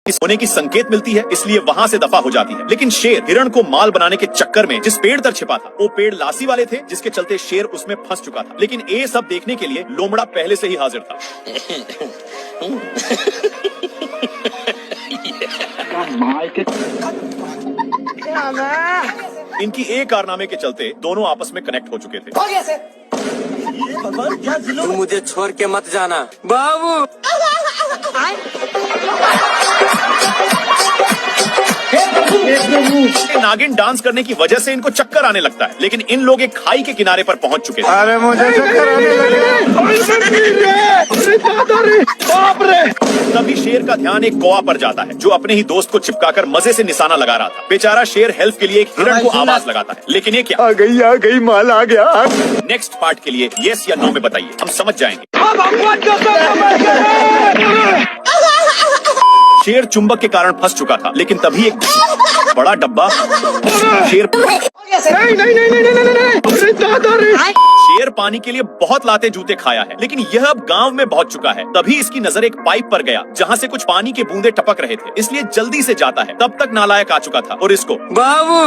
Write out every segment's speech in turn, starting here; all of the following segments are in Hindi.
इस होने की संकेत मिलती है, इसलिए वहाँ से दफा हो जाती है। लेकिन शेर हिरण को माल बनाने के चक्कर में जिस पेड़ तर छिपा था, वो पेड़ लासी वाले थे, जिसके चलते शेर उसमें फंस चुका था। लेकिन ये सब देखने के लिए लोमड़ा पहले से ही हाजिर था। इनकी एक कारनामे के चलते दोनों आपस में कनेक्ट हो चुके थे। तू मुझे छोड़ के मत जाना बाबू। नागिन डांस करने की वजह से इनको चक्कर आने लगता है, लेकिन इन लोग एक खाई के किनारे पर पहुंच चुके थे। अरे मुझे चक्कर आने लगे। बाप रे। तभी शेर का ध्यान एक कौवा पर जाता है, जो अपने ही दोस्त को चिपकाकर मजे से निशाना लगा रहा था। बेचारा शेर हेल्प के लिए एक हिरण को आवाज लगाता है, लेकिन ये क्या? आ गई माल आ गया। नेक्स्ट पार्ट के लिए यस या नो में बताइए, हम समझ जाएंगे। शेर चुंबक के कारण फंस चुका था, लेकिन तभी एक बड़ा डब्बा शेर शेर पानी के लिए बहुत लाते जूते खाया है, लेकिन यह अब गांव में पहुंच चुका है। तभी इसकी नजर एक पाइप पर गया, जहां से कुछ पानी के बूंदे टपक रहे थे, इसलिए जल्दी से जाता है। तब तक नालायक आ चुका था और इसको बाबू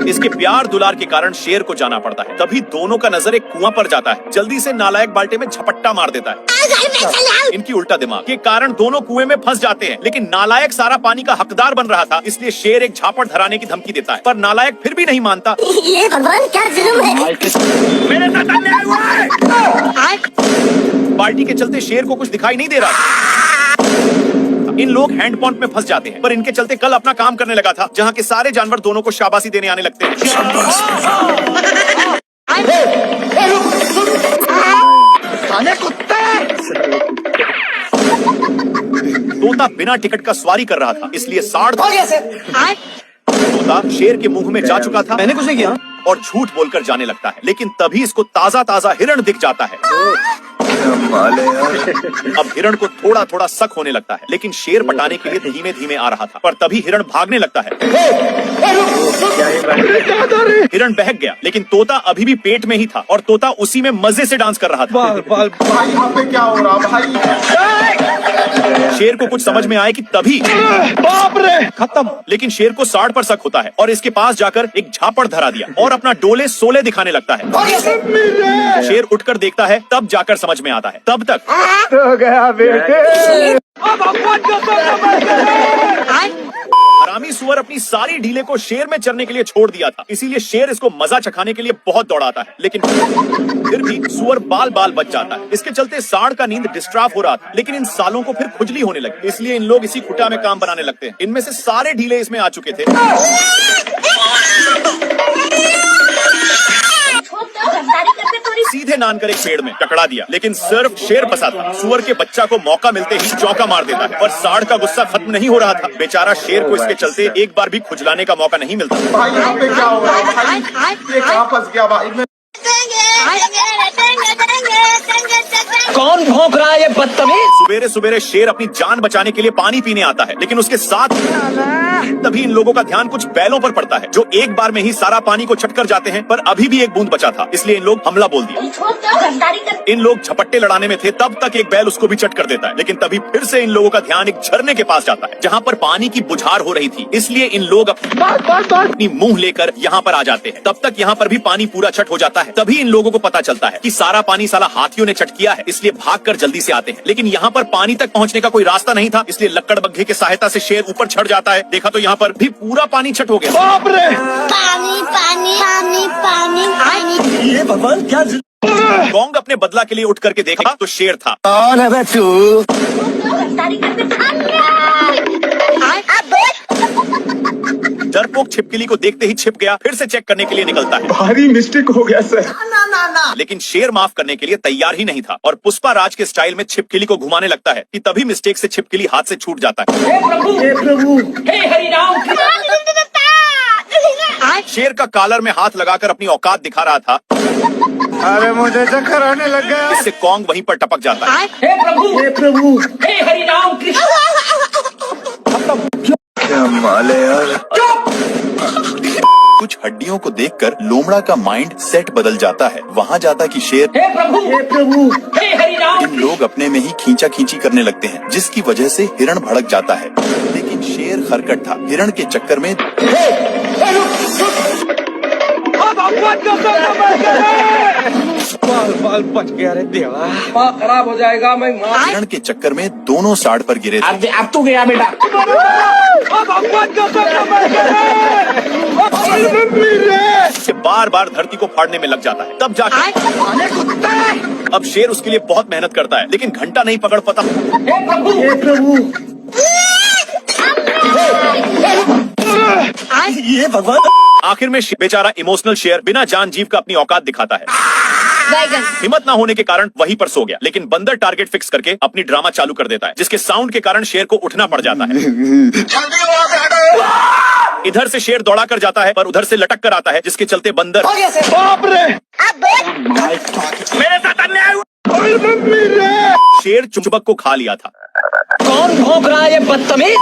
इसके प्यार दुलार के कारण शेर को जाना पड़ता है। तभी दोनों का नजर एक कुआं पर जाता है। जल्दी से नालायक बाल्टे में झपट्टा मार देता है। इनकी उल्टा दिमाग के कारण दोनों कुएं में फंस जाते हैं, लेकिन नालायक सारा पानी का हकदार बन रहा था, इसलिए शेर एक झापड़ धराने की धमकी देता है, पर नालायक फिर भी नहीं मानता। ये भगवान क्या जुल्म है। मेरे साथ अन्याय हुआ है। बाल्टी के चलते शेर को कुछ दिखाई नहीं दे रहा। इन लोग हैंडपंप में फंस जाते हैं, पर इनके चलते कल अपना काम करने लगा था, जहाँ के सारे जानवर दोनों को शाबाशी देने आने लगते हैं। तोता बिना टिकट का सवारी कर रहा था, इसलिए साढ़ तोता शेर के मुंह में जा चुका था। मैंने कुछ नहीं किया और झूठ बोलकर जाने लगता है, लेकिन तभी इसको ताजा ताजा हिरण दिख जाता है। अब हिरण को थोड़ा थोड़ा शक होने लगता है, लेकिन शेर पटाने के लिए धीमे धीमे आ रहा था, पर तभी हिरण भागने लगता है। हिरण बहक गया, लेकिन तोता अभी भी पेट में ही था, और तोता उसी में मजे से डांस कर रहा था। भाई यहाँ पे क्या हो रहा भाई? शेर को कुछ समझ में आए कि तभी बाप रे खत्म। लेकिन शेर को साढ़ पर शक होता है, और इसके पास जाकर एक झापड़ धरा दिया और अपना डोले सोले दिखाने लगता है। शेर उठकर देखता है, तब जाकर समझ में आता है। तब तक हो गया बेटे। हरामी सुअर अपनी सारी ढीले को शेर में चरने के लिए छोड़ दिया था, इसीलिए शेर इसको मजा चखाने के लिए बहुत दौड़ाता है, लेकिन फिर भी सुअर बाल बाल बच जाता है। इसके चलते सांड का नींद डिस्टर्ब हो रहा था, लेकिन इन सालों को फिर खुजली होने लगी, इसलिए इन लोग इसी खुटा में काम बनाने लगते हैं। इनमें से सारे ढीले इसमें आ चुके थे। सीधे नान कर एक पेड़ में टकरा दिया, लेकिन सिर्फ शेर फंसा था। सुअर के बच्चा को मौका मिलते ही चौका मार देता है, पर सांड का गुस्सा खत्म नहीं हो रहा था। बेचारा शेर को इसके चलते एक बार भी खुजलाने का मौका नहीं मिलता। भाई यहाँ पे क्या हो रहा है भाई? ये कहाँ फंस गया भाई? कौन भौंक रहा है ये बदतमीज? सुबेरे सुबेरे शेर अपनी जान बचाने के लिए पानी पीने आता है, लेकिन उसके साथ तभी इन लोगों का ध्यान कुछ बैलों पर पड़ता है, जो एक बार में ही सारा पानी को छट कर जाते हैं, पर अभी भी एक बूंद बचा था, इसलिए इन लोग हमला बोल दिया। इन लोग झपट्टे लड़ाने में थे, तब तक एक बैल उसको भी चट कर देता है, लेकिन तभी फिर से इन लोगों का ध्यान एक झरने के पास जाता है, जहाँ पर पानी की बुझार हो रही थी, इसलिए इन लोग अपनी मुंह लेकर यहाँ पर आ जाते हैं। तब तक यहाँ पर भी पानी पूरा छट हो जाता है। तभी इन लोगों को पता चलता है कि सारा पानी साला हाथियों ने चट किया है, इसलिए भागकर जल्दी से आते हैं, लेकिन यहाँ पर पानी तक पहुँचने का कोई रास्ता नहीं था, इसलिए लक्कड़ बग्घे की सहायता से शेर ऊपर चढ़ जाता है। देखा तो यहाँ पर भी पूरा पानी छट हो गया। बाप रे। पानी पानी पानी पानी पानी। ये भगवान क्या गोंग अपने बदला के लिए उठ करके देखा तो शेर था। कौन है तू? डरपोक छिपकली को देखते ही छिप गया, फिर से चेक करने के लिए निकलता है। भारी मिस्टेक हो गया सर। लेकिन शेर माफ करने के लिए तैयार ही नहीं था, और पुष्पा राज के स्टाइल में छिपकली को घुमाने लगता है कि तभी मिस्टेक से छिपकली हाथ से छूट जाता है। हे प्रभु हे हरि राम। शेर का कॉलर में हाथ लगाकर अपनी औकात दिखा रहा था। अरे मुझे चक्कर आने लग गया। इससे कौंग वहीं पर टपक जाता है। हे प्रभु हे हरि राम कृष्ण। क्या माल है यार। कुछ कुछ हड्डियों को देखकर लोमड़ा का माइंड सेट बदल जाता है। वहाँ जाता कि शेर, हे प्रभु हे हरि राम। इन लोग अपने में ही खींचा खींची करने लगते हैं, जिसकी वजह से हिरण भड़क जाता है। लेकिन शेर खरकट था, हिरण के चक्कर में बाल बच गया रे देवा। खराब हो जाएगा मैं हिरण के चक्कर में दोनों साइड पर गिरे थे। अब तू गया बेटा। बार बार धरती को फाड़ने में लग जाता है। तब जाकर अब शेर उसके लिए बहुत मेहनत करता है, लेकिन घंटा नहीं पकड़ पाता। हे प्रभु ये भगवान। आखिर में बेचारा इमोशनल शेर बिना जान जीव का अपनी औकात दिखाता है। हिम्मत ना होने के कारण वहीं पर सो गया, लेकिन बंदर टारगेट फिक्स करके अपनी ड्रामा चालू कर देता है, जिसके साउंड के कारण शेर को उठना पड़ जाता है। इधर से शेर दौड़ा कर जाता है, पर उधर से लटक कर आता है, जिसके चलते बंदर बाप रे। मेरे साथ अन्याय हुआ। शेर चुंबक को खा लिया था। कौन भौंक रहा है ये बदतमीज।